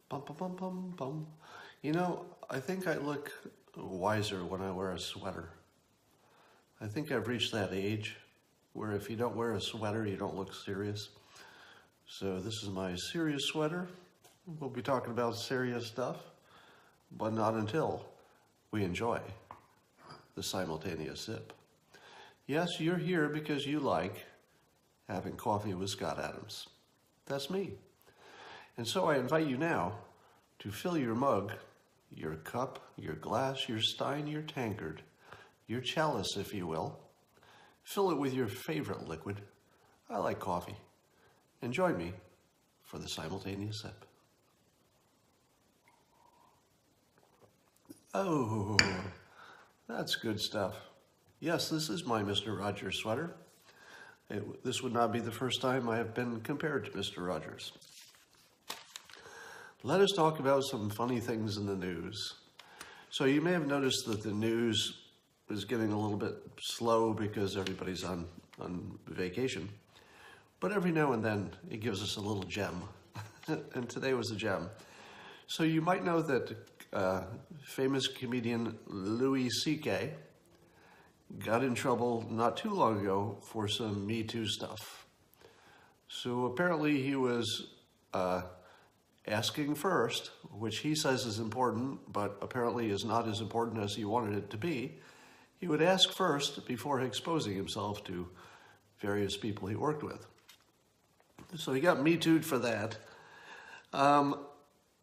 Bum, bum, bum, bum, bum. You know, I think I look wiser when I wear a sweater. I think I've reached that age where if you don't wear a sweater, you don't look serious. So this is my serious sweater. We'll be talking about serious stuff, but not until we enjoy the simultaneous sip. Yes, you're here because you like having coffee with Scott Adams. That's me. And so I invite you now to fill your mug, your cup, your glass, your stein, your tankard, your chalice, if you will. Fill it with your favorite liquid. I like coffee. And join me for the simultaneous sip. Oh, that's good stuff. Yes, this is my Mr. Rogers sweater. This would not be the first time I have been compared to Mr. Rogers. Let us talk about some funny things in the news. So you may have noticed that the news is getting a little bit slow because everybody's on vacation. But every now and then it gives us a little gem. And today was a gem. So you might know that famous comedian Louis C.K. got in trouble not too long ago for some Me Too stuff. So apparently he was asking first, which he says is important, but apparently is not as important as he wanted it to be. He would ask first before exposing himself to various people he worked with. So he got Me Too'd for that. And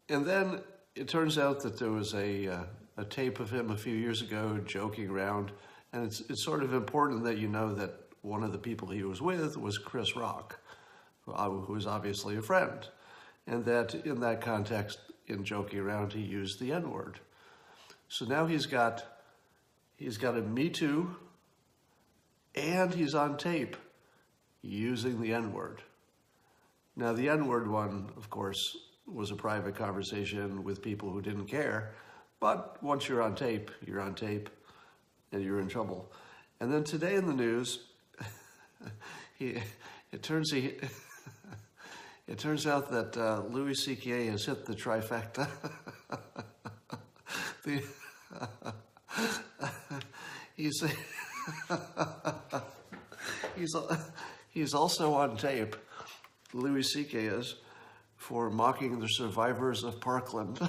then it turns out that there was a tape of him a few years ago joking around. And it's sort of important that you know that one of the people he was with was Chris Rock, who is obviously a friend. And that in that context, in joking around, he used the N-word. So now he's got a Me Too, and he's on tape using the N-word. Now the N-word one, of course, was a private conversation with people who didn't care. But once you're on tape, and you're in trouble. And then today in the news, it turns out that Louis C.K. has hit the trifecta. He's also on tape, Louis C.K. is, for mocking the survivors of Parkland.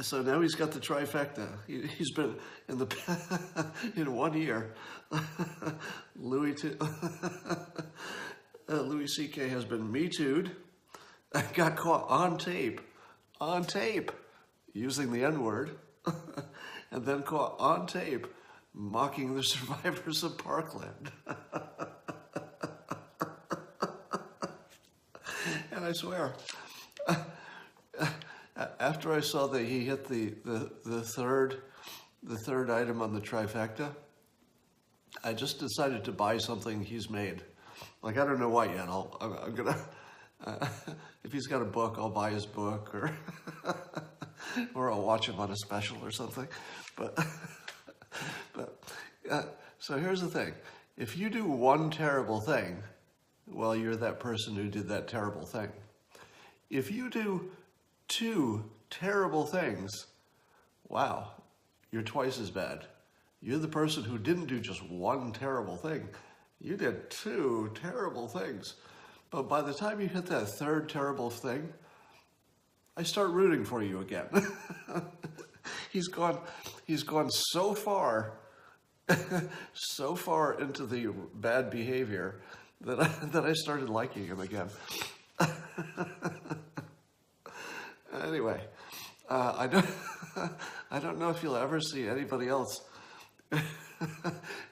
So now he's got the trifecta. He's been in in 1 year. Louis C.K. has been Me Too'd, got caught on tape, using the N-word, and then caught on tape mocking the survivors of Parkland. And I swear, after I saw that he hit the third item on the trifecta, I just decided to buy something he's made. Like, I don't know what yet. I'm gonna if he's got a book, I'll buy his book, or I'll watch him on a special or something. But so here's the thing: if you do one terrible thing, well, you're that person who did that terrible thing. If you do 2 terrible things, wow, you're twice as bad. You're the person who didn't do just one terrible thing. You did 2 terrible things. But by the time you hit that third terrible thing, I start rooting for you again. He's gone so far, so far into the bad behavior that I started liking him again. Anyway, I don't know if you'll ever see anybody else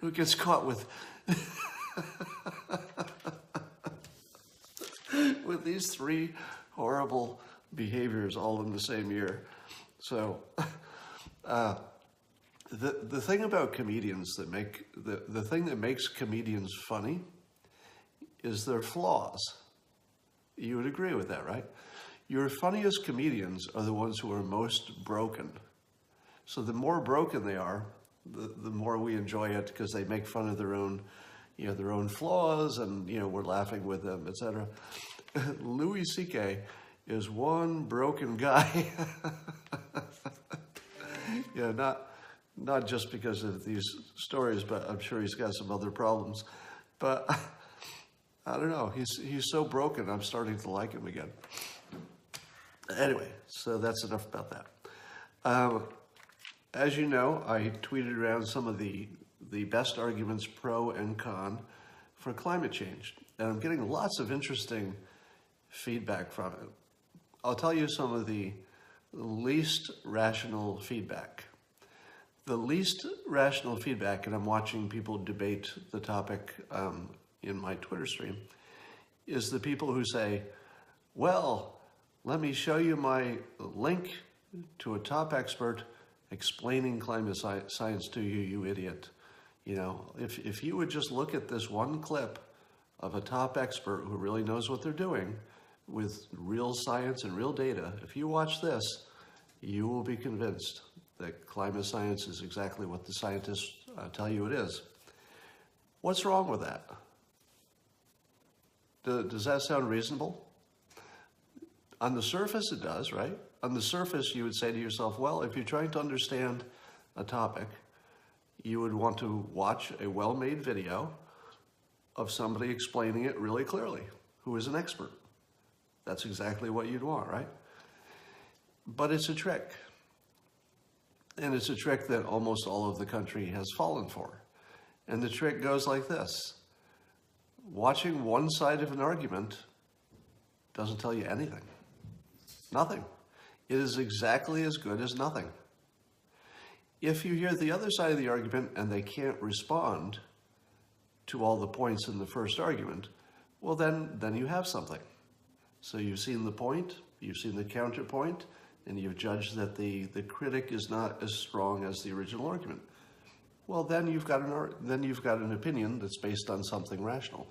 who gets caught with with these 3 horrible behaviors all in the same year. So the thing about comedians that make the thing that makes comedians funny is their flaws. You would agree with that, right? Your funniest comedians are the ones who are most broken. So the more broken they are, the more we enjoy it, because they make fun of their own, their own flaws, and we're laughing with them, etc. Louis C.K. is one broken guy. Not just because of these stories, but I'm sure he's got some other problems. But I don't know. He's so broken. I'm starting to like him again. Anyway, so that's enough about that. As you know, I tweeted around some of the best arguments pro and con for climate change, and I'm getting lots of interesting feedback from it. I'll tell you some of the least rational feedback. The least rational feedback, and I'm watching people debate the topic in my Twitter stream, is the people who say, well, let me show you my link to a top expert explaining climate science to you, you idiot. If you would just look at this one clip of a top expert who really knows what they're doing with real science and real data, if you watch this, you will be convinced that climate science is exactly what the scientists tell you it is. What's wrong with that? Does that sound reasonable? On the surface, it does, right? On the surface, you would say to yourself, well, if you're trying to understand a topic, you would want to watch a well-made video of somebody explaining it really clearly, who is an expert. That's exactly what you'd want, right? But it's a trick. And it's a trick that almost all of the country has fallen for. And the trick goes like this. Watching one side of an argument doesn't tell you anything. Nothing. It is exactly as good as nothing. If you hear the other side of the argument and they can't respond to all the points in the first argument, well, then you have something. So you've seen the point, you've seen the counterpoint, and you've judged that the critic is not as strong as the original argument. Well, then you've got an opinion that's based on something rational.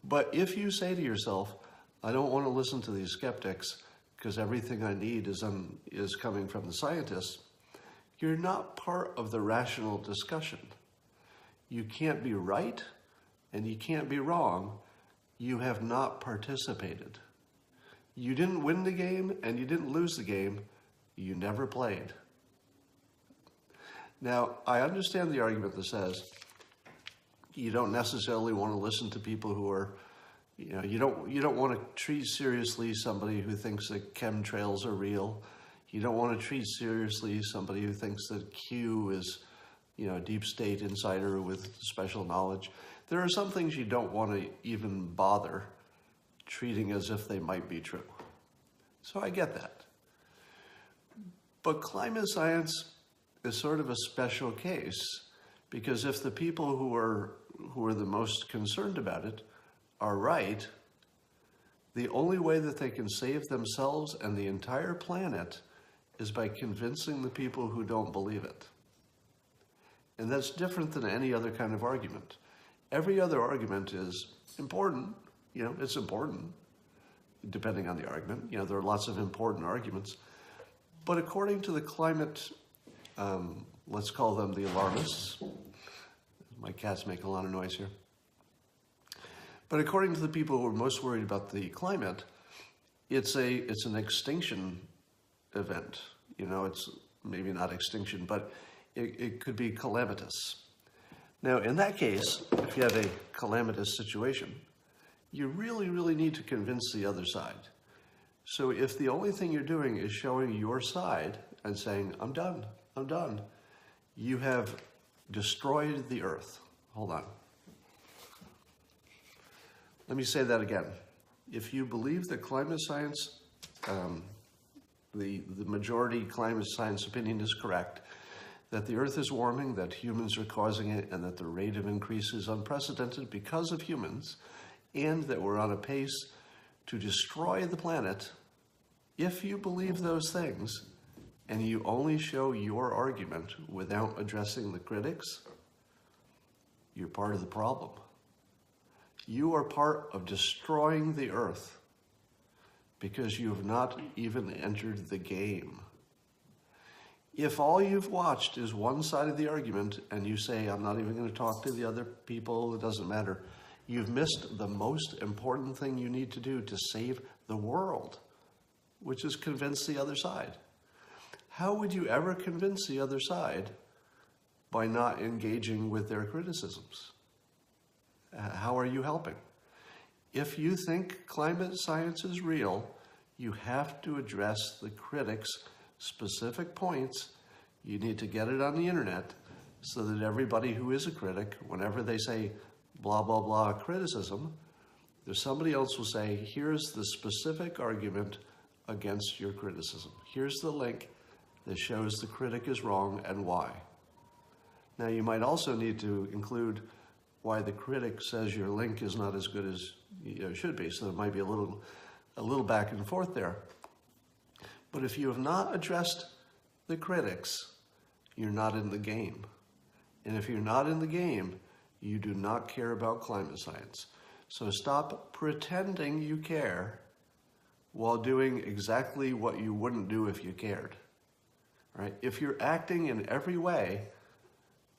But if you say to yourself, I don't want to listen to these skeptics because everything I need is coming from the scientists, you're not part of the rational discussion. You can't be right and you can't be wrong. You have not participated. You didn't win the game and you didn't lose the game. You never played. Now, I understand the argument that says you don't necessarily want to listen to people who are, you don't want to treat seriously somebody who thinks that chemtrails are real. You don't want to treat seriously somebody who thinks that Q is, a deep state insider with special knowledge. There are some things you don't want to even bother treating as if they might be true. So I get that. But climate science is sort of a special case, because if the people who are the most concerned about it are right, the only way that they can save themselves and the entire planet is by convincing the people who don't believe it. And that's different than any other kind of argument. Every other argument is important. It's important, depending on the argument. There are lots of important arguments. But according to the climate, let's call them the alarmists. My cat's making a lot of noise here. But according to the people who are most worried about the climate, it's an extinction event. It's maybe not extinction, but it could be calamitous. Now, in that case, if you have a calamitous situation, you really, really need to convince the other side. So if the only thing you're doing is showing your side and saying, I'm done, you have destroyed the earth. Hold on. Let me say that again. If you believe that climate science, the majority climate science opinion is correct, that the earth is warming, that humans are causing it, and that the rate of increase is unprecedented because of humans, and that we're on a pace to destroy the planet, if you believe those things, and you only show your argument without addressing the critics, you're part of the problem. You are part of destroying the earth because you have not even entered the game. If all you've watched is one side of the argument and you say, I'm not even going to talk to the other people, it doesn't matter, you've missed the most important thing you need to do to save the world, which is convince the other side. How would you ever convince the other side by not engaging with their criticisms? How are you helping? If you think climate science is real, you have to address the critics' specific points. You need to get it on the internet so that everybody who is a critic, whenever they say blah, blah, blah criticism, there's somebody else will say, here's the specific argument against your criticism. Here's the link that shows the critic is wrong and why. Now, you might also need to include why the critic says your link is not as good as it should be. So there might be a little back and forth there. But if you have not addressed the critics, you're not in the game. And if you're not in the game, you do not care about climate science. So stop pretending you care while doing exactly what you wouldn't do if you cared. Right? If you're acting in every way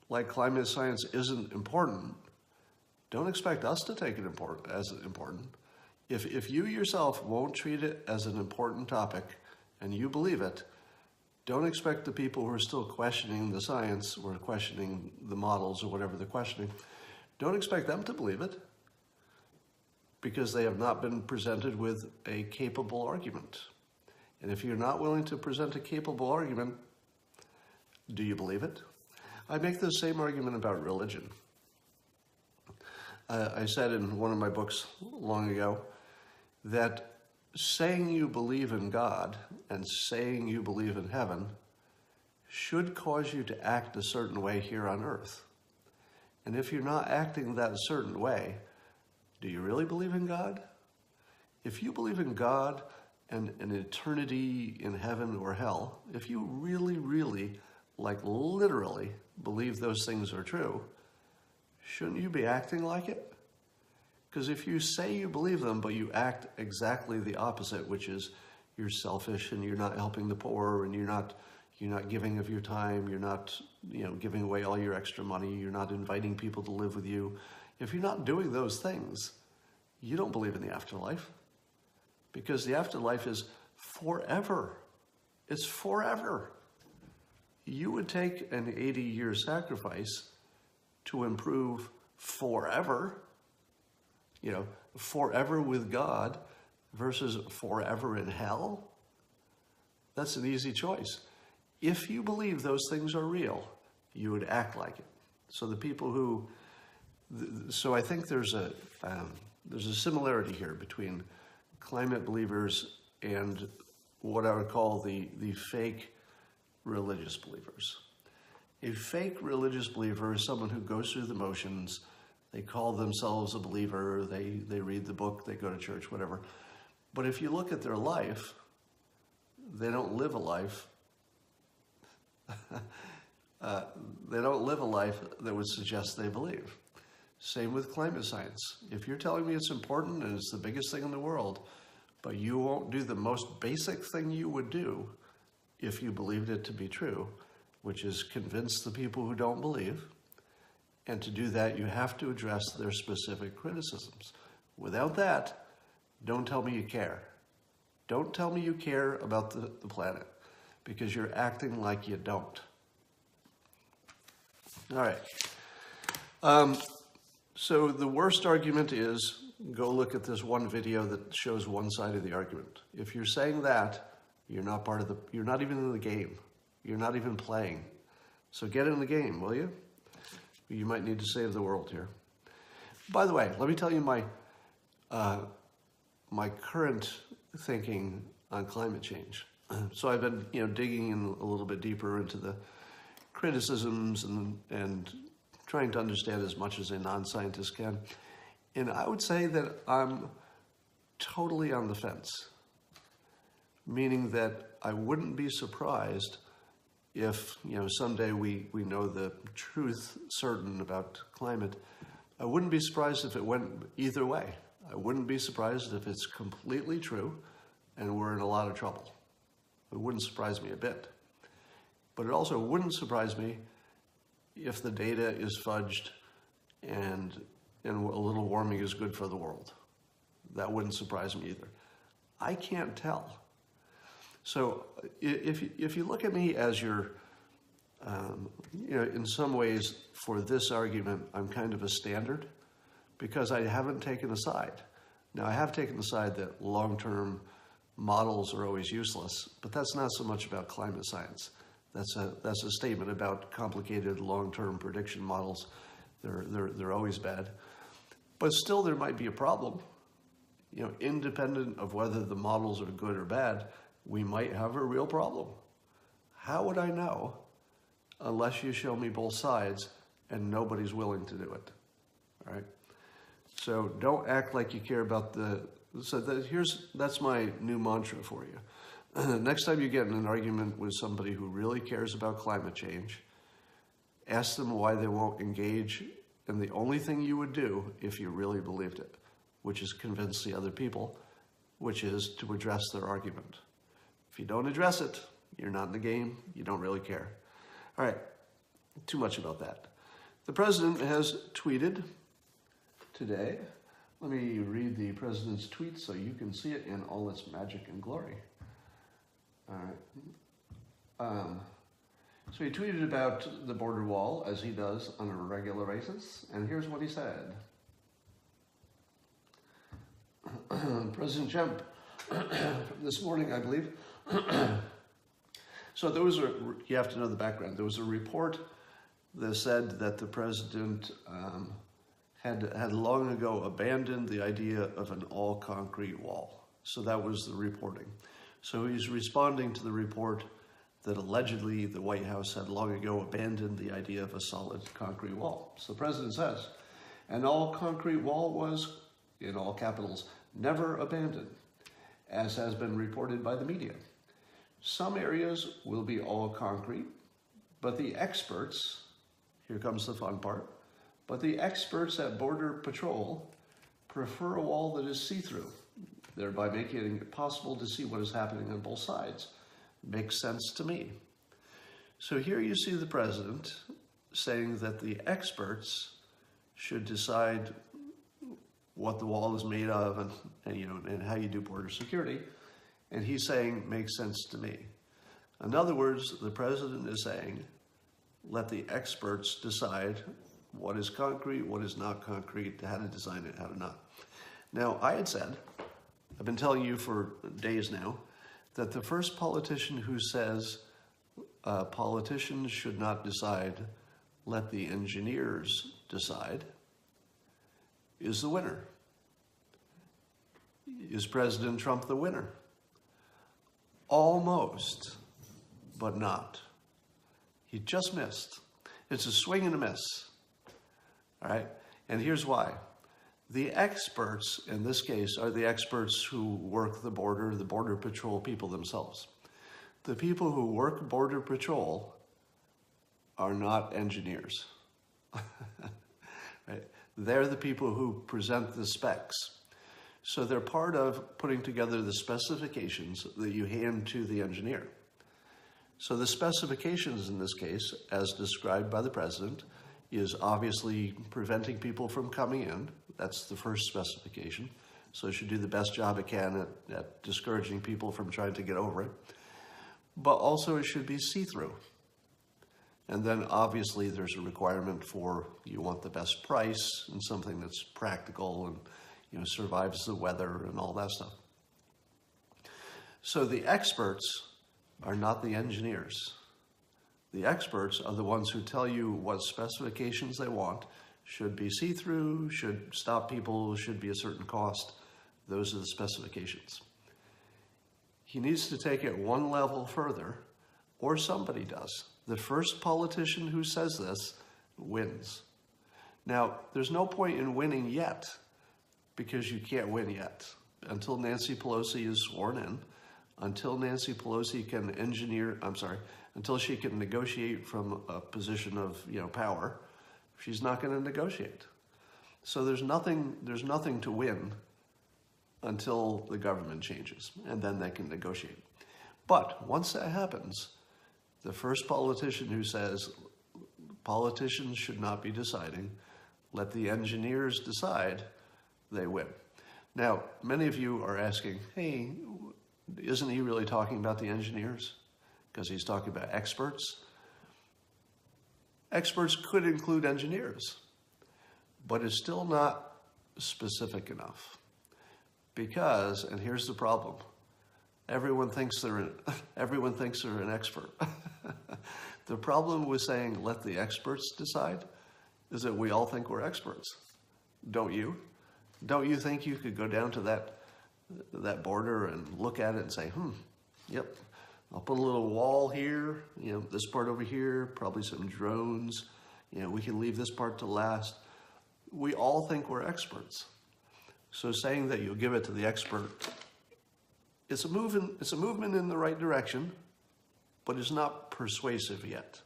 like climate science isn't important, don't expect us to take it as important. If you yourself won't treat it as an important topic and you believe it, don't expect the people who are still questioning the science or questioning the models or whatever they're questioning, don't expect them to believe it because they have not been presented with a capable argument. And if you're not willing to present a capable argument, do you believe it? I make the same argument about religion. I said in one of my books long ago that saying you believe in God and saying you believe in heaven should cause you to act a certain way here on earth. And if you're not acting that certain way, do you really believe in God? If you believe in God and an eternity in heaven or hell, if you really, really, like literally believe those things are true, shouldn't you be acting like it? Because if you say you believe them, but you act exactly the opposite, which is you're selfish and you're not helping the poor and you're not giving of your time, you're not giving away all your extra money, you're not inviting people to live with you. If you're not doing those things, you don't believe in the afterlife, because the afterlife is forever. It's forever. You would take an 80-year sacrifice to improve forever, forever with God versus forever in hell. That's an easy choice. If you believe those things are real, you would act like it. So I think there's a similarity here between climate believers and what I would call the fake religious believers. A fake religious believer is someone who goes through the motions. They call themselves a believer. They read the book. They go to church, whatever. But if you look at their life, they don't live a life. They don't live a life that would suggest they believe. Same with climate science. If you're telling me it's important and it's the biggest thing in the world, but you won't do the most basic thing you would do if you believed it to be true, which is convince the people who don't believe. And to do that, you have to address their specific criticisms. Without that, don't tell me you care. Don't tell me you care about the planet, because you're acting like you don't. All right. So the worst argument is, go look at this one video that shows one side of the argument. If you're saying that, you're not even in the game. You're not even playing. So get in the game, will you? You might need to save the world here. By the way, let me tell you my current thinking on climate change. So I've been digging in a little bit deeper into the criticisms and trying to understand as much as a non-scientist can. And I would say that I'm totally on the fence, meaning that I wouldn't be surprised if someday we know the truth certain about climate. I wouldn't be surprised if it went either way. I wouldn't be surprised if it's completely true and we're in a lot of trouble. It wouldn't surprise me a bit. But it also wouldn't surprise me if the data is fudged and a little warming is good for the world. That wouldn't surprise me either. I can't tell. So if you look at me as your, in some ways for this argument, I'm kind of a standard because I haven't taken a side. Now I have taken the side that long-term models are always useless, but that's not so much about climate science. That's a statement about complicated long-term prediction models. They're always bad. But still there might be a problem. Independent of whether the models are good or bad, we might have a real problem. How would I know unless you show me both sides and nobody's willing to do it? All right? So don't act like you care about that's my new mantra for you. Next time you get in an argument with somebody who really cares about climate change, ask them why they won't engage in the only thing you would do if you really believed it, which is convince the other people, which is to address their argument. If you don't address it, you're not in the game, you don't really care. All right, too much about that. The president has tweeted today. Let me read the president's tweet so you can see it in all its magic and glory. All right. So he tweeted about the border wall, as he does on a regular basis, and here's what he said. President Trump, this morning, I believe. So you have to know the background. There was a report that said that the president had long ago abandoned the idea of an all-concrete wall. So that was the reporting. So he's responding to the report that allegedly the White House had long ago abandoned the idea of a solid concrete wall. So the president says, an all-concrete wall was, in all capitals, never abandoned, as has been reported by the media. Some areas will be all concrete, but the experts, here comes the fun part, but the experts at Border Patrol prefer a wall that is see-through, thereby making it possible to see what is happening on both sides. Makes sense to me. So here you see the president saying that the experts should decide what the wall is made of and how you do border security. And he's saying, makes sense to me. In other words, the president is saying, let the experts decide what is concrete, what is not concrete, how to design it, how to not. Now, I had said, I've been telling you for days now, that the first politician who says politicians should not decide, let the engineers decide, is the winner. Is President Trump the winner? Almost, but not. He just missed. It's a swing and a miss. All right? And here's why. The experts, in this case, are the experts who work the Border Patrol people themselves. The people who work Border Patrol are not engineers. Right? They're the people who present the specs. So they're part of putting together the specifications that you hand to the engineer. So the specifications in this case, as described by the president, is obviously preventing people from coming in. That's the first specification. So it should do the best job it can at discouraging people from trying to get over it. But also it should be see-through. And then obviously there's a requirement for you want the best price and something that's practical and survives the weather and all that stuff. So the experts are not the engineers. The experts are the ones who tell you what specifications they want, should be see-through, should stop people, should be a certain cost. Those are the specifications. He needs to take it one level further, or somebody does. The first politician who says this wins. Now, there's no point in winning yet, because you can't win yet. Until Nancy Pelosi is sworn in, until Nancy Pelosi can until she can negotiate from a position of power, she's not going to negotiate. So there's nothing to win until the government changes, and then they can negotiate. But once that happens, The first politician who says politicians should not be deciding, let the engineers decide, they win. Now, many of you are asking, hey, isn't he really talking about the engineers? Because he's talking about experts. Experts could include engineers, but it's still not specific enough. Because, and here's the problem, everyone thinks they're an expert. The problem with saying let the experts decide is that we all think we're experts. Don't you? Don't you think you could go down to that border and look at it and say, yep, I'll put a little wall here, this part over here, probably some drones, we can leave this part to last. We all think we're experts. So saying that you'll give it to the expert, it's a movement in the right direction, but it's not persuasive yet.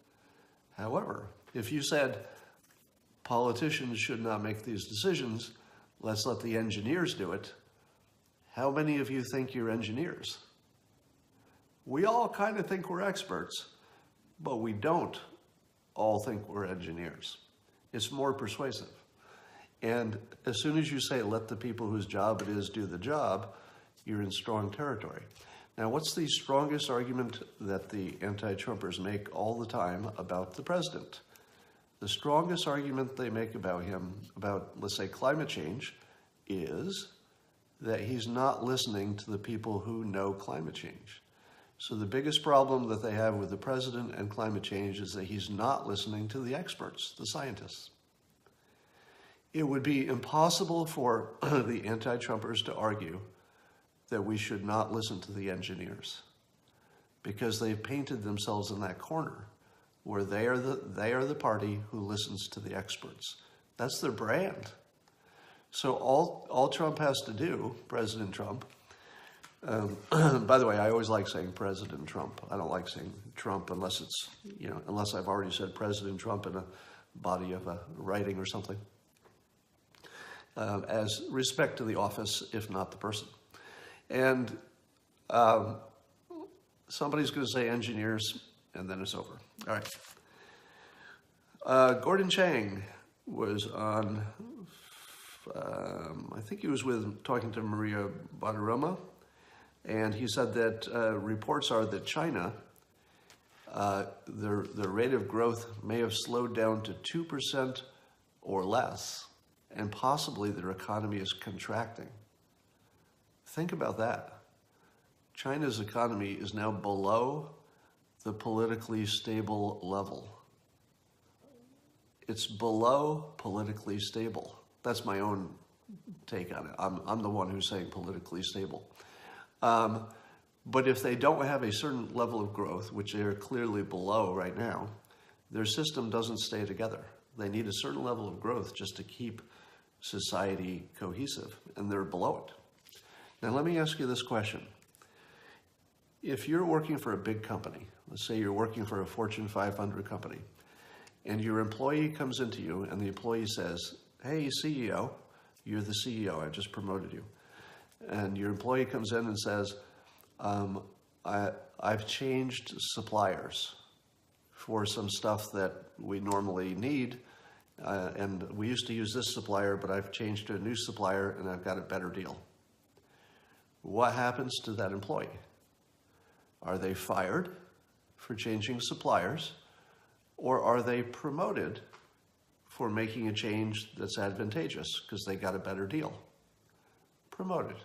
However, if you said politicians should not make these decisions, let's let the engineers do it, how many of you think you're engineers? We all kind of think we're experts, but we don't all think we're engineers. It's more persuasive. And as soon as you say, let the people whose job it is do the job, you're in strong territory. Now, what's the strongest argument that the anti-Trumpers make all the time about the president? The strongest argument they make about him, about, let's say, climate change, is that he's not listening to the people who know climate change. So the biggest problem that they have with the president and climate change is that he's not listening to the experts, the scientists. It would be impossible for the anti-Trumpers to argue that we should not listen to the engineers, because they've painted themselves in that corner where they are the party who listens to the experts. That's their brand. So all Trump has to do, President Trump, by the way, I always like saying President Trump. I don't like saying Trump unless it's, unless I've already said President Trump in a body of a writing or something. As respect to the office, if not the person. And somebody's going to say engineers, and then it's over. All right. Gordon Chang was on, I think he was talking to Maria Bartiromo, and he said that reports are that China, their rate of growth may have slowed down to 2% or less, and possibly their economy is contracting. Think about that. China's economy is now below the politically stable level. It's below politically stable. That's my own take on it. I'm the one who's saying politically stable. But if they don't have a certain level of growth, which they're clearly below right now, their system doesn't stay together. They need a certain level of growth just to keep society cohesive, and they're below it. Now, let me ask you this question. If you're working for a big company, let's say you're working for a Fortune 500 company, and your employee comes into you, and the employee says, hey, CEO, you're the CEO, I just promoted you. And your employee comes in and says, I've changed suppliers for some stuff that we normally need, and we used to use this supplier, but I've changed to a new supplier and I've got a better deal. What happens to that employee? Are they fired for changing suppliers, or are they promoted for making a change that's advantageous because they got a better deal? Promoted.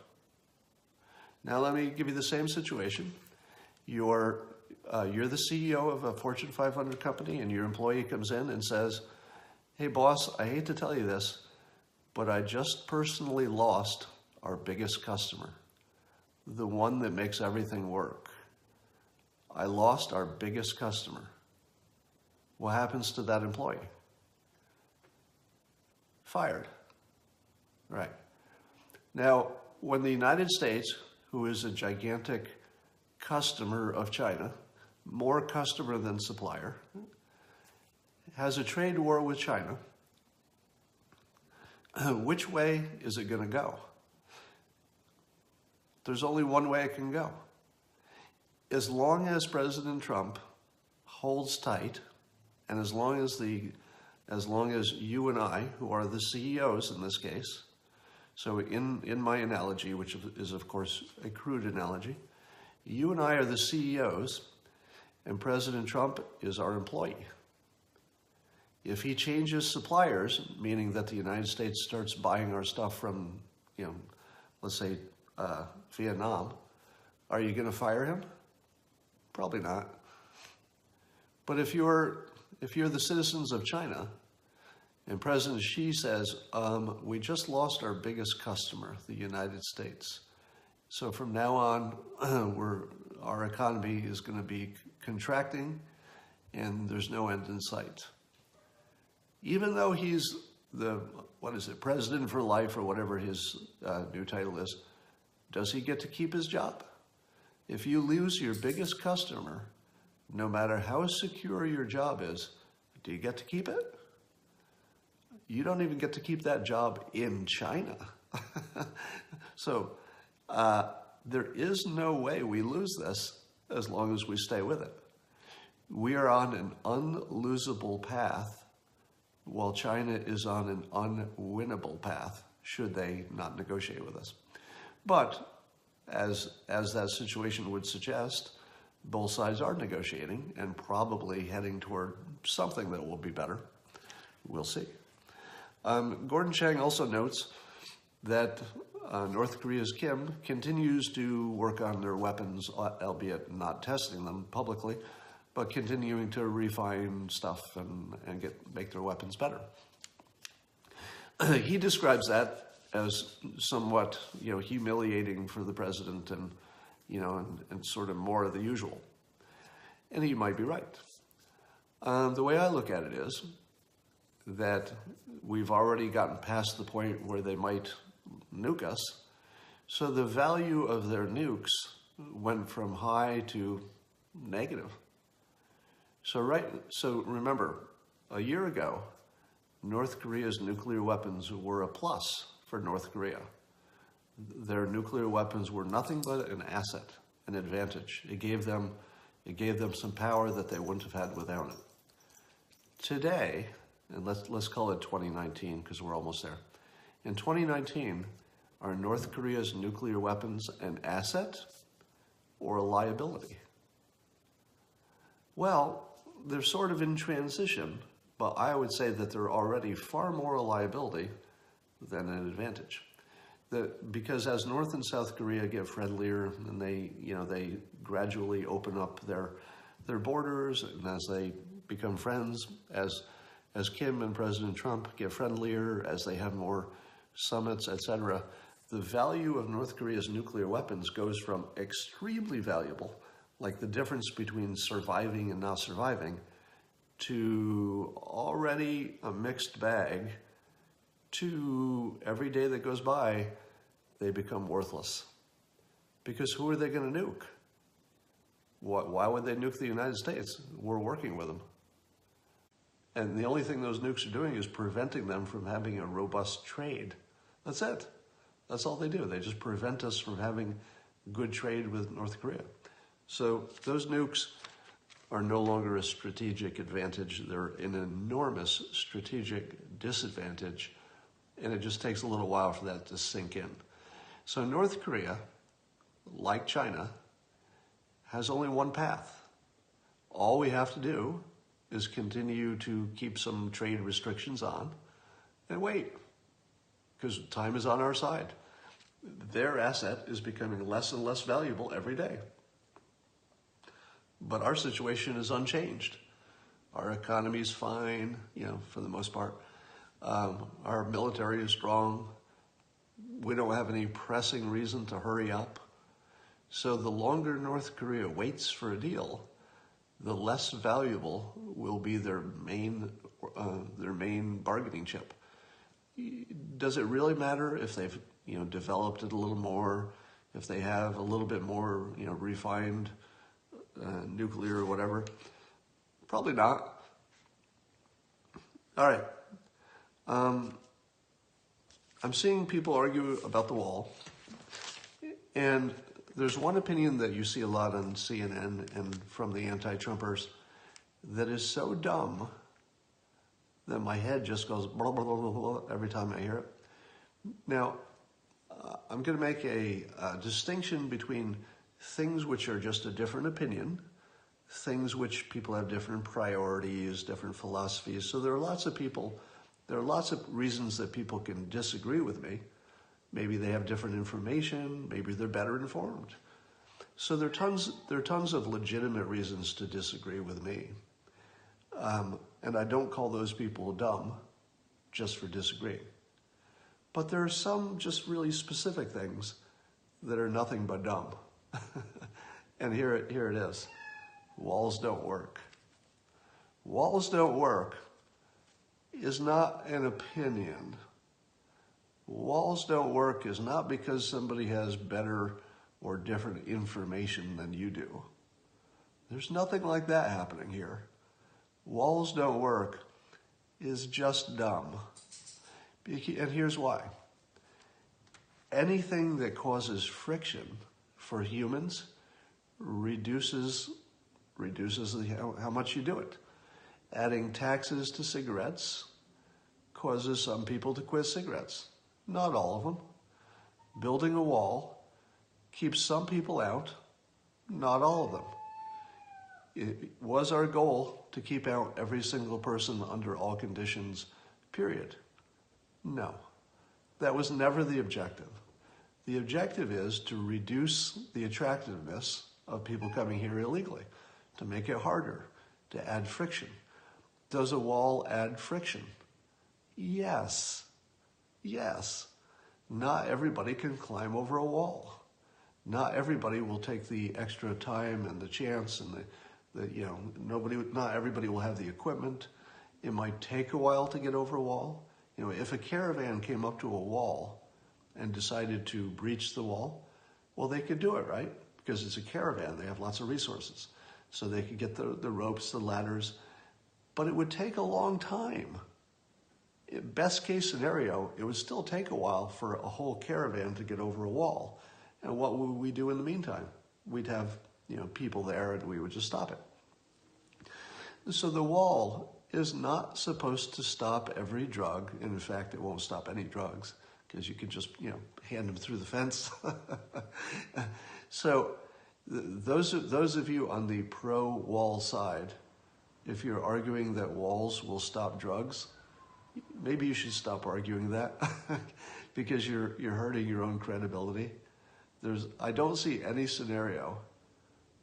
Now let me give you the same situation. You're the CEO of a Fortune 500 company, and your employee comes in and says, hey boss, I hate to tell you this, but I just personally lost our biggest customer, the one that makes everything work. I lost our biggest customer. What happens to that employee? Fired. Right. Now, when the United States, who is a gigantic customer of China, more customer than supplier, has a trade war with China, which way is it going to go? There's only one way it can go. As long as President Trump holds tight, and as long as you and I, who are the CEOs in this case, so in my analogy, which is of course a crude analogy, you and I are the CEOs, and President Trump is our employee. If he changes suppliers, meaning that the United States starts buying our stuff from, let's say Vietnam, are you going to fire him? Probably not. But if you're the citizens of China, and President Xi says, we just lost our biggest customer, the United States. So from now on, our economy is going to be contracting, and there's no end in sight. Even though he's the, president for life or whatever his new title is, does he get to keep his job? If you lose your biggest customer, no matter how secure your job is, do you get to keep it? You don't even get to keep that job in China. So there is no way we lose this as long as we stay with it. We are on an unlosable path while China is on an unwinnable path should they not negotiate with us. But as that situation would suggest, both sides are negotiating and probably heading toward something that will be better. We'll see. Gordon Chang also notes that North Korea's Kim continues to work on their weapons, albeit not testing them publicly, but continuing to refine stuff and make their weapons better. He describes that as somewhat, humiliating for the president and sort of more of the usual. And he might be right. The way I look at it is that we've already gotten past the point where they might nuke us. So the value of their nukes went from high to negative. So remember, a year ago, North Korea's nuclear weapons were a plus for North Korea. Their nuclear weapons were nothing but an asset, an advantage. It gave them some power that they wouldn't have had without it. Today, and let's call it 2019 because we're almost there. In 2019, are North Korea's nuclear weapons an asset or a liability? Well, they're sort of in transition, but I would say that they're already far more a liability than an advantage. Because as North and South Korea get friendlier and they gradually open up their borders, and as they become friends, as Kim and President Trump get friendlier, as they have more summits, etc., the value of North Korea's nuclear weapons goes from extremely valuable, like the difference between surviving and not surviving, to already a mixed bag, to every day that goes by, they become worthless. Because who are they going to nuke? Why would they nuke the United States? We're working with them. And the only thing those nukes are doing is preventing them from having a robust trade. That's it. That's all they do. They just prevent us from having good trade with North Korea. So those nukes are no longer a strategic advantage. They're an enormous strategic disadvantage. And it just takes a little while for that to sink in. So North Korea, like China, has only one path. All we have to do is continue to keep some trade restrictions on and wait, because time is on our side. Their asset is becoming less and less valuable every day. But our situation is unchanged. Our economy is fine, for the most part. Our military is strong. We don't have any pressing reason to hurry up. So the longer North Korea waits for a deal, the less valuable will be their main bargaining chip. Does it really matter if they've developed it a little more, if they have a little bit more refined nuclear or whatever? Probably not. All right. I'm seeing people argue about the wall, and there's one opinion that you see a lot on CNN and from the anti-Trumpers, that is so dumb that my head just goes blah, blah, blah, blah, blah, every time I hear it. Now, I'm going to make a distinction between things which are just a different opinion, things which people have different priorities, different philosophies. So there are lots of reasons that people can disagree with me. Maybe they have different information, maybe they're better informed. So there are tons of legitimate reasons to disagree with me. And I don't call those people dumb just for disagreeing. But there are some just really specific things that are nothing but dumb. And here it is. Walls don't work. Walls don't work is not an opinion. Walls don't work is not because somebody has better or different information than you do. There's nothing like that happening here. Walls don't work is just dumb. And here's why. Anything that causes friction for humans reduces how much you do it. Adding taxes to cigarettes causes some people to quit cigarettes. Not all of them. Building a wall keeps some people out. Not all of them. It was our goal to keep out every single person under all conditions, period. No, that was never the objective. The objective is to reduce the attractiveness of people coming here illegally, to make it harder, to add friction. Does a wall add friction? Yes. Yes. Not everybody can climb over a wall. Not everybody will take the extra time and the chance and not everybody will have the equipment. It might take a while to get over a wall. If a caravan came up to a wall and decided to breach the wall, well, they could do it, right? Because it's a caravan, they have lots of resources. So they could get the ropes, the ladders, but it would take a long time. Best case scenario, it would still take a while for a whole caravan to get over a wall. And what would we do in the meantime? We'd have, people there and we would just stop it. So the wall is not supposed to stop every drug. And in fact, it won't stop any drugs because you can just, hand them through the fence. So those of you on the pro-wall side, if you're arguing that walls will stop drugs, maybe you should stop arguing that because you're hurting your own credibility. I don't see any scenario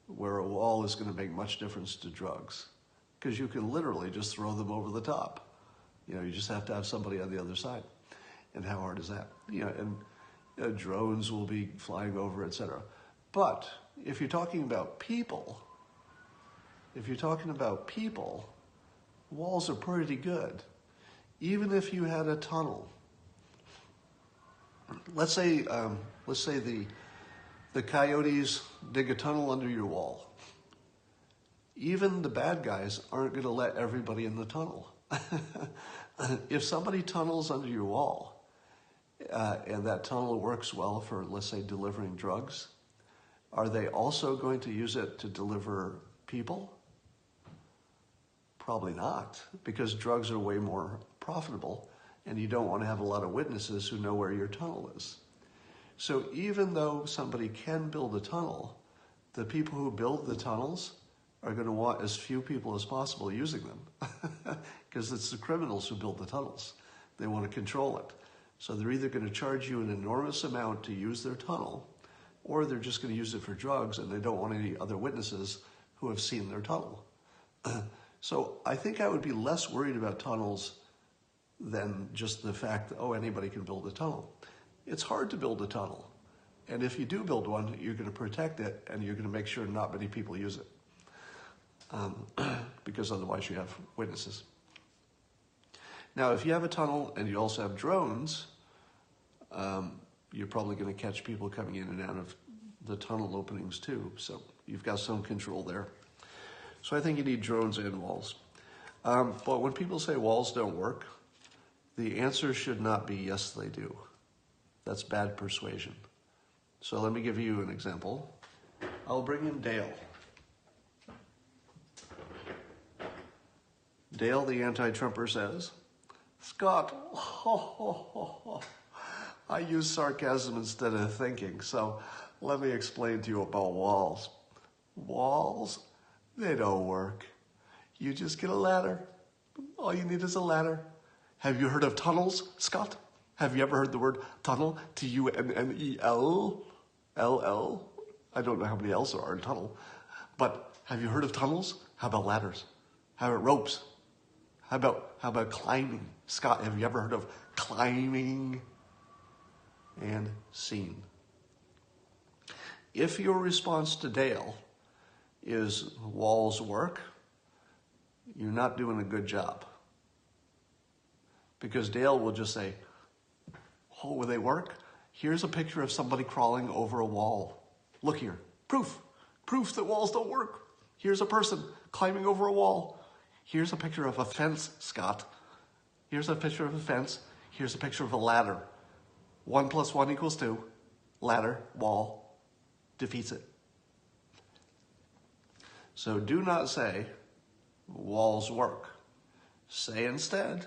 where a wall is going to make much difference to drugs because you can literally just throw them over the top. You just have to have somebody on the other side. And how hard is that? And drones will be flying over, etc. But if you're talking about people, walls are pretty good. Even if you had a tunnel. Let's say the coyotes dig a tunnel under your wall. Even the bad guys aren't going to let everybody in the tunnel. If somebody tunnels under your wall, and that tunnel works well for, let's say, delivering drugs, are they also going to use it to deliver people? Probably not, because drugs are way more profitable, and you don't want to have a lot of witnesses who know where your tunnel is. So even though somebody can build a tunnel, the people who build the tunnels are going to want as few people as possible using them, because it's the criminals who build the tunnels. They want to control it. So they're either going to charge you an enormous amount to use their tunnel, or they're just going to use it for drugs, and they don't want any other witnesses who have seen their tunnel. So I think I would be less worried about tunnels than just the fact that, anybody can build a tunnel. It's hard to build a tunnel. And if you do build one, you're going to protect it, and you're going to make sure not many people use it. Because otherwise you have witnesses. Now, if you have a tunnel and you also have drones, you're probably going to catch people coming in and out of the tunnel openings too. So you've got some control there. So I think you need drones and walls. But when people say walls don't work, the answer should not be yes, they do. That's bad persuasion. So let me give you an example. I'll bring in Dale. Dale, the anti-Trumper, says, Scott, I use sarcasm instead of thinking, so let me explain to you about walls. Walls, they don't work. You just get a ladder. All you need is a ladder. Have you heard of tunnels, Scott? Have you ever heard the word tunnel? Tunnel? LL? I don't know how many L's there are in tunnel. But have you heard of tunnels? How about ladders? How about ropes? How about climbing? Scott, have you ever heard of climbing? And scene. If your response to Dale is walls work, you're not doing a good job. Because Dale will just say, oh, will they work? Here's a picture of somebody crawling over a wall. Look here, proof that walls don't work. Here's a person climbing over a wall. Here's a picture of a fence, Scott. Here's a picture of a fence. Here's a picture of a ladder. 1 + 1 = 2. Ladder, wall, defeats it. So do not say walls work. Say instead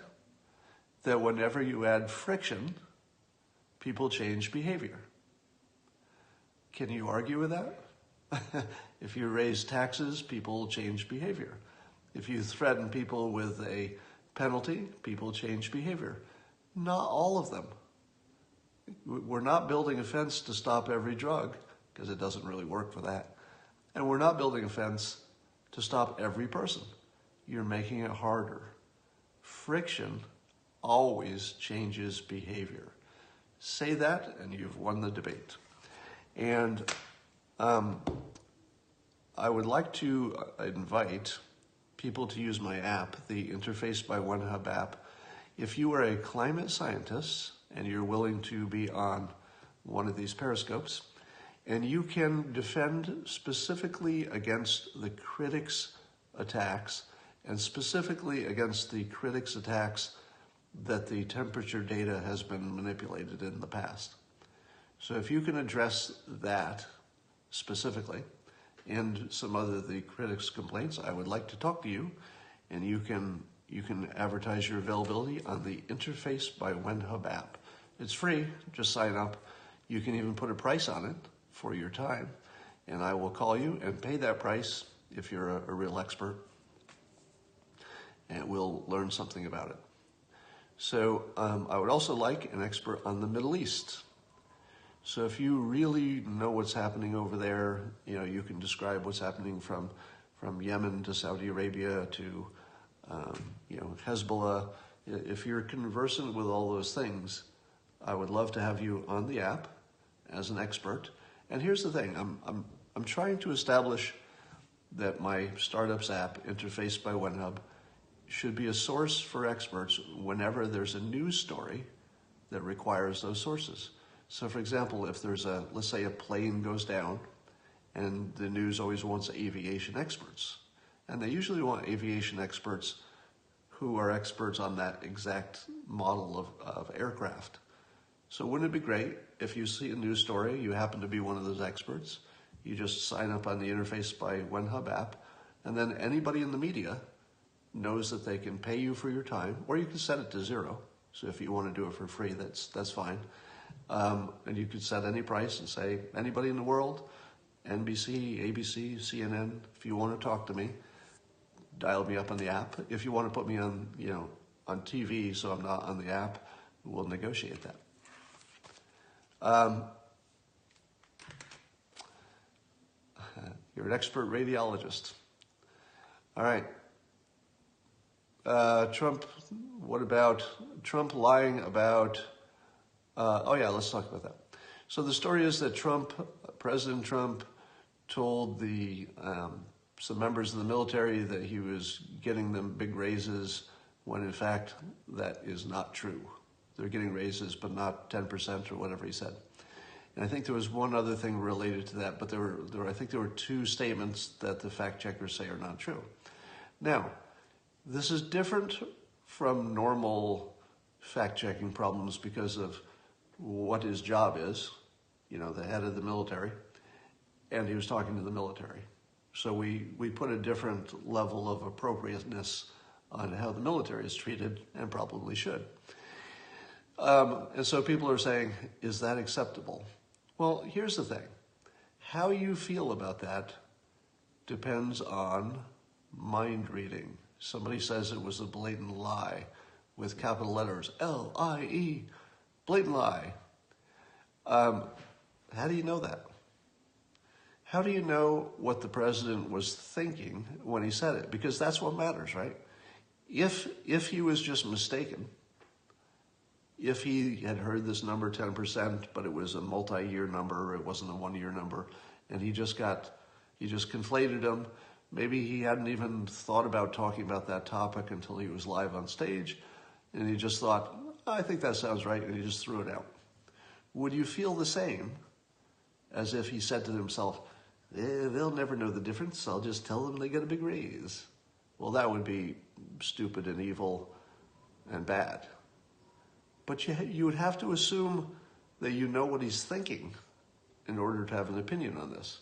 that whenever you add friction, people change behavior. Can you argue with that? If you raise taxes, people change behavior. If you threaten people with a penalty, people change behavior. Not all of them. We're not building a fence to stop every drug, because it doesn't really work for that. And we're not building a fence to stop every person. You're making it harder. Friction always changes behavior. Say that and you've won the debate. And I would like to invite people to use my app, the Interface by OneHub app. If you are a climate scientist and you're willing to be on one of these periscopes, and you can defend specifically against the critics' attacks, and specifically against the critics' attacks that the temperature data has been manipulated in the past. So if you can address that specifically, and some other the critics' complaints, I would like to talk to you, and you can advertise your availability on the Interface by OneHub app. It's free, just sign up. You can even put a price on it for your time, and I will call you and pay that price if you're a real expert, and we'll learn something about it. So I would also like an expert on the Middle East. So if you really know what's happening over there, you can describe what's happening from Yemen to Saudi Arabia to Hezbollah. If you're conversant with all those things, I would love to have you on the app as an expert. And here's the thing, I'm trying to establish that my startup's app, Interface by OneHub, should be a source for experts whenever there's a news story that requires those sources. So for example, if there's let's say a plane goes down, and the news always wants aviation experts, and they usually want aviation experts who are experts on that exact model of aircraft. So wouldn't it be great if you see a news story, you happen to be one of those experts, you just sign up on the Interface by OneHub app, and then anybody in the media knows that they can pay you for your time, or you can set it to 0. So if you want to do it for free, that's fine. And you could set any price and say, anybody in the world, NBC, ABC, CNN, if you want to talk to me, dial me up on the app. If you want to put me on, on TV so I'm not on the app, we'll negotiate that. You're an expert radiologist. All right. Trump, what about Trump lying about, let's talk about that. So the story is that President Trump told some members of the military that he was getting them big raises, when in fact that is not true. They're getting raises, but not 10% or whatever he said. And I think there was one other thing related to that, but I think there were 2 statements that the fact checkers say are not true. Now, this is different from normal fact-checking problems because of what his job is, the head of the military, and he was talking to the military. So we put a different level of appropriateness on how the military is treated, and probably should. And so people are saying, is that acceptable? Well, here's the thing. How you feel about that depends on mind reading. Somebody says it was a blatant lie with capital letters, L-I-E, blatant lie. How do you know that? How do you know what the president was thinking when he said it? Because that's what matters, right? If he was just mistaken, if he had heard this number 10%, but it was a multi-year number, it wasn't a one-year number, and he just conflated them. Maybe he hadn't even thought about talking about that topic until he was live on stage, and he just thought, I think that sounds right, and he just threw it out. Would you feel the same as if he said to himself, they'll never know the difference, I'll just tell them they get a big raise? Well, that would be stupid and evil and bad. But you would have to assume that you know what he's thinking in order to have an opinion on this.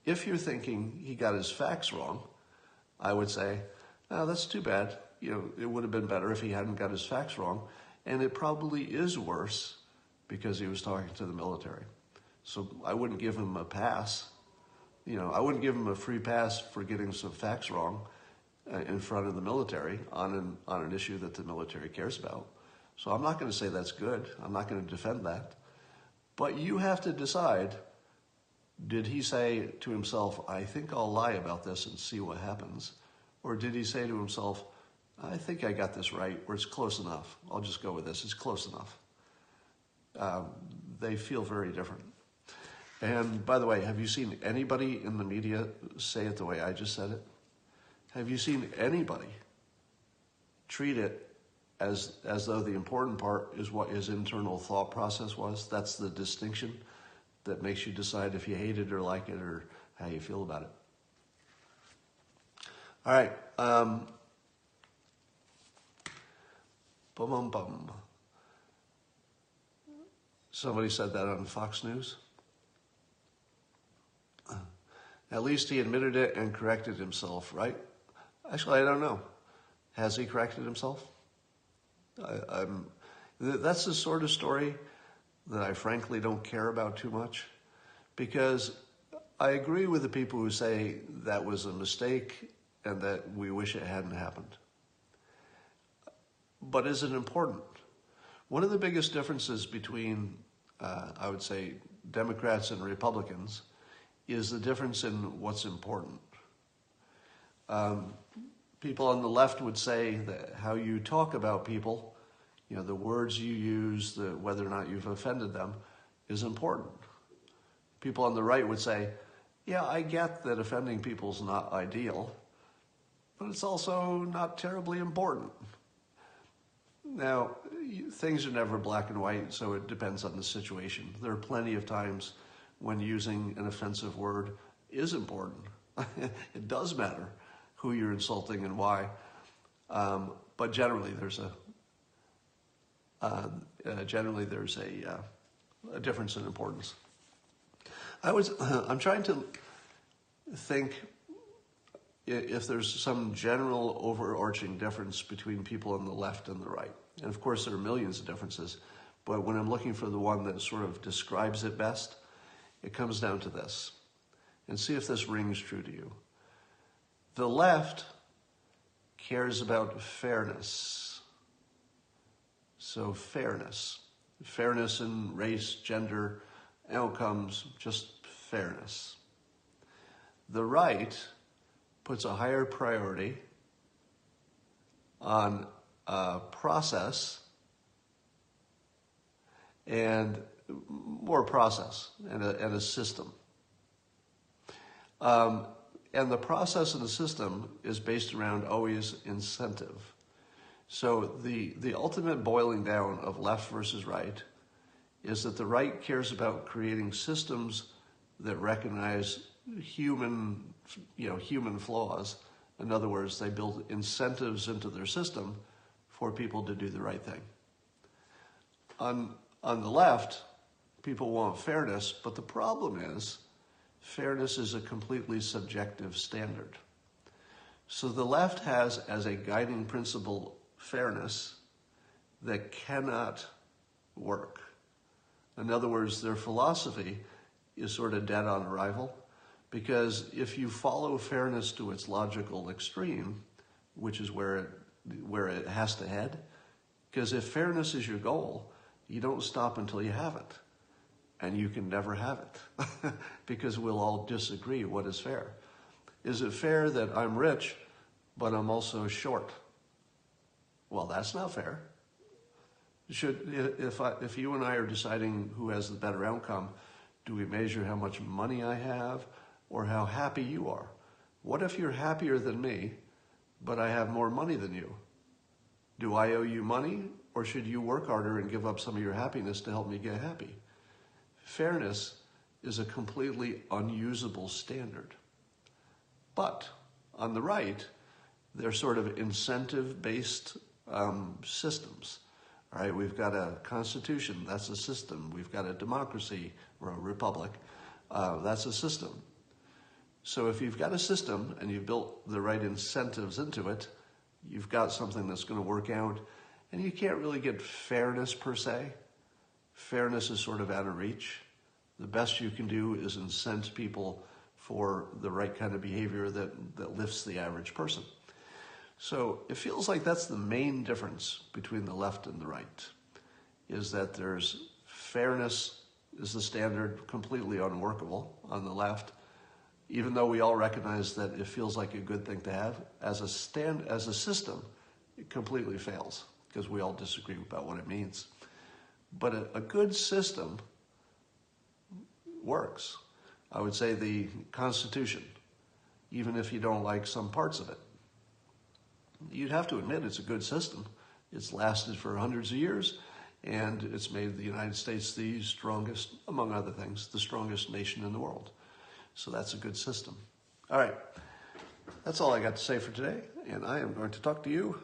If you're thinking he got his facts wrong, I would say, oh, that's too bad. It would have been better if he hadn't got his facts wrong. And it probably is worse because he was talking to the military. So I wouldn't give him a pass. I wouldn't give him a free pass for getting some facts wrong in front of the military on an issue that the military cares about. So I'm not going to say that's good. I'm not going to defend that. But you have to decide, did he say to himself, I think I'll lie about this and see what happens? Or did he say to himself, I think I got this right, or it's close enough. I'll just go with this. It's close enough. They feel very different. And by the way, have you seen anybody in the media say it the way I just said it? Have you seen anybody treat it as though the important part is what his internal thought process was? That's the distinction that makes you decide if you hate it or like it or how you feel about it. All right. Bum. Somebody said that on Fox News. At least he admitted it and corrected himself, right? Actually, I don't know. Has he corrected himself? That's the sort of story that I frankly don't care about too much, because I agree with the people who say that was a mistake and that we wish it hadn't happened. But is it important? One of the biggest differences between, I would say, Democrats and Republicans is the difference in what's important. People on the left would say that how you talk about people, the words you use, whether or not you've offended them, is important. People on the right would say, yeah, I get that offending people is not ideal, but it's also not terribly important. Now, things are never black and white, so it depends on the situation. There are plenty of times when using an offensive word is important. It does matter who you're insulting and why, but generally there's a difference in importance. I'm trying to think if there's some general overarching difference between people on the left and the right. And of course there are millions of differences, but when I'm looking for the one that sort of describes it best, it comes down to this. And see if this rings true to you. The left cares about fairness. So fairness in race, gender, outcomes, just fairness. The right puts a higher priority on process and more process and a system. And the process and the system is based around always incentive. So the ultimate boiling down of left versus right is that the right cares about creating systems that recognize human flaws. In other words, they build incentives into their system for people to do the right thing. On the left, people want fairness, but the problem is fairness is a completely subjective standard. So the left has as a guiding principle fairness that cannot work. In other words, their philosophy is sort of dead on arrival, because if you follow fairness to its logical extreme, which is where it has to head, because if fairness is your goal, you don't stop until you have it. And you can never have it because we'll all disagree what is fair. Is it fair that I'm rich, but I'm also short? Well, that's not fair. If you and I are deciding who has the better outcome, do we measure how much money I have or how happy you are? What if you're happier than me, but I have more money than you? Do I owe you money, or should you work harder and give up some of your happiness to help me get happy? Fairness is a completely unusable standard. But on the right, they're sort of incentive-based systems. All right, we've got a constitution, that's a system. We've got a democracy or a republic, that's a system. So if you've got a system and you've built the right incentives into it, you've got something that's going to work out. And you can't really get fairness per se. Fairness is sort of out of reach. The best you can do is incent people for the right kind of behavior that lifts the average person. So it feels like that's the main difference between the left and the right, is that there's fairness is the standard, completely unworkable on the left, even though we all recognize that it feels like a good thing to have. As a system, it completely fails because we all disagree about what it means. But a good system works. I would say the Constitution, even if you don't like some parts of it. You'd have to admit it's a good system. It's lasted for hundreds of years, and it's made the United States the strongest, among other things, the strongest nation in the world. So that's a good system. All right, that's all I got to say for today, and I am going to talk to you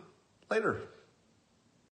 later.